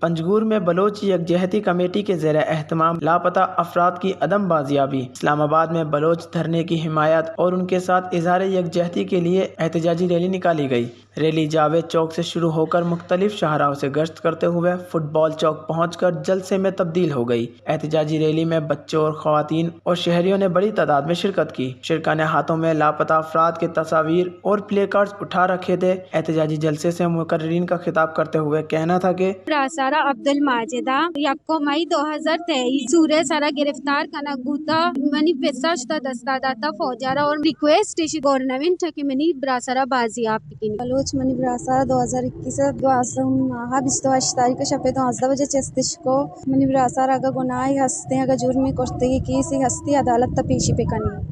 پنجگور میں بلوچ یکجہتی کمیٹی کے زیر اہتمام لاپتہ افراد کی عدم بازیابی۔ اسلام آباد میں بلوچ دھرنے کی حمایت اور ان کے ساتھ اظہار یکجہتی کے لیے احتجاجی ریلی نکالی گئی۔ ریلی جاوید چوک سے شروع ہو کر مختلف شاہراہوں سے گشت کرتے ہوئے فٹ بال چوک پہنچ کر جلسے میں تبدیل ہو گئی۔ احتجاجی ریلی میں بچوں اور خواتین اور شہریوں نے بڑی تعداد میں شرکت کی۔ شرکا نے ہاتھوں میں لاپتہ افراد کے تصاویر اور پلے کارڈز اٹھا رکھے تھے۔ احتجاجی جلسے سے مقررین کا خطاب کرتے ہوئے کہنا تھا کہ براسارا عبدالماجدہ یکم مئی 2023 سورہ سارا گرفتار کنک بوتا منی پیساش تا دستا داتا فوجارا اور ریکویسٹ گورنمنٹ کہ منی براسارا بازیاب بکنی بلوچ منی براسارا 2021 ماہ 28 تاریخ شب 12 بجے چستش کو منی براسارا اگا گناہی ہستے اگا جرمی کرتے کیسی ہستی عدالت تا پیشی پکنی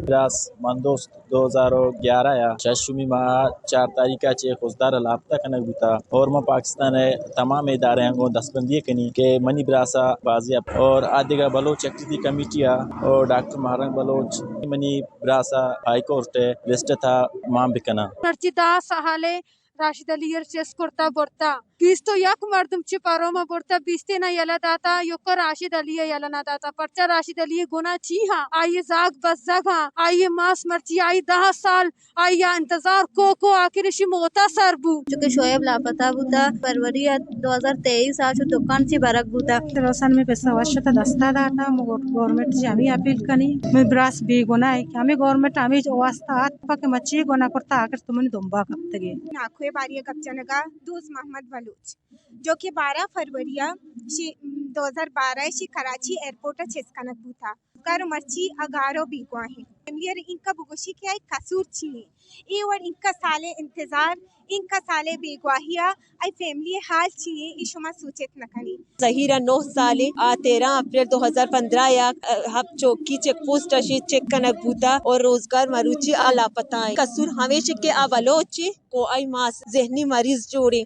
براس مندوست 2011 یا ششمی ماہ 4 تاریخ چے خزدار لاپتہ کنک بوتا اور ما پاکستان تمام ادارے ہنگو دستبندی کنی کہ منی براسا بازیاب اور آدھگا بلوچ ایکٹیویٹی کمیٹیا اور ڈاکٹر مہرنگ بلوچ منی براسا ہائی کورٹ لسٹ تھا مام بکنا پرچتا سہالے راشد علی چیس کرتا برتا بیستو یک مردم چی پاروما برتا بیستے نا یلا داتا یوکا راشد علی یلا نا داتا پرچا راشد علی گناہ چی ہاں آئیے زاگ بزاگ ہاں آئیے ماس مرچی آئی 10 سال آئیے انتظار کو آخرشی موتا سر بو چونکہ شعیب لاپتہ بوتا فروری 2023 آج دکان چی برک بوتا روسان میں پیسہ واشتا دستا داتا گورنمنٹ جی ہمیں اپیل کنی میں براس بے گناہ ہے کہ ہمیں گورنمنٹ ہمیں واسطہ آت پاک مچی گناہ کرتا آکر تمہیں دنبا کبتے گئے ناکوے باریہ گپچنگا دوز محمد بلوچ جو کہ 12 فروری 2012 شی کراچی ایئرپورٹ چھسکنک بوتا کر مرچی اگارو بیگوا ہیں امیر ان کا بگوشی کیا ایک قصور چیئے ای اور ان کا سالے انتظار ان کا سالے بیگواہیا ای فیملی حال چیئے ای شما سوچت نکنی ظہیرہ 9 سالے 13 اپریل 2015 یا ہب چوکی چیک پوسٹ اشی چیک کنک بوتا اور روزگار مروچی آلا پتائیں قصور ہمیشہ کے آبلوچی کو آئی ماس ذہنی مریض جوڑے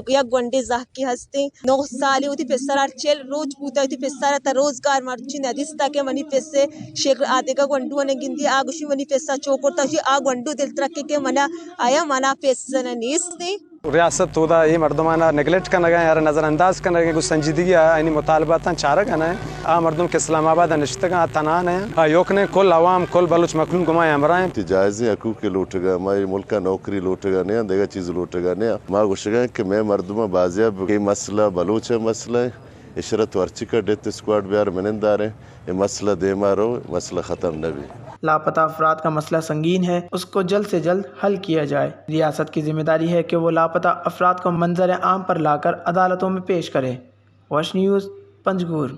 یا گونڈے زاہ کی ہستے 9 سالے ہوتی پسر چل روز بوتا ہوتی پسر تا روزگار مروچی ندیستا کے منی پیسے شیخ آدھے کا گونڈو نے گندی آگوشی منی پیسہ چوکورتا شی آگ گونڈو دل ترکے کے منا آیا منا پیسہ نیستے ریاست تودا یہ مردمانہ نیگلیکٹ کرنا گیا یا نظر انداز کرنا گیا کچھ سنجیدگی یعنی مطالبات چارہ کرنا ہے آ مردم کے اسلام آباد نشتگاں تنان ہیں یوک نے کل عوام کل بلوچ مخلوم گمائے امرائیں جائزی حقوق کے لوٹے گا ہماری ملک کا نوکری لوٹے گا نہیں دیگا چیز لوٹے گا نہیں ماں گوشگاں کہ میں مردمہ بازیاب کی مسئلہ بلوچ ہے مسئلہ ہے اشرت ورچی کا ڈیت اسکواڈ بیار منندار ہیں یہ مسئلہ دے مارو مسئلہ ختم نہ بھی لاپتہ افراد کا مسئلہ سنگین ہے، اس کو جلد سے جلد حل کیا جائے۔ ریاست کی ذمہ داری ہے کہ وہ لاپتہ افراد کو منظر عام پر لا کر عدالتوں میں پیش کرے۔ وش نیوز، پنجگور۔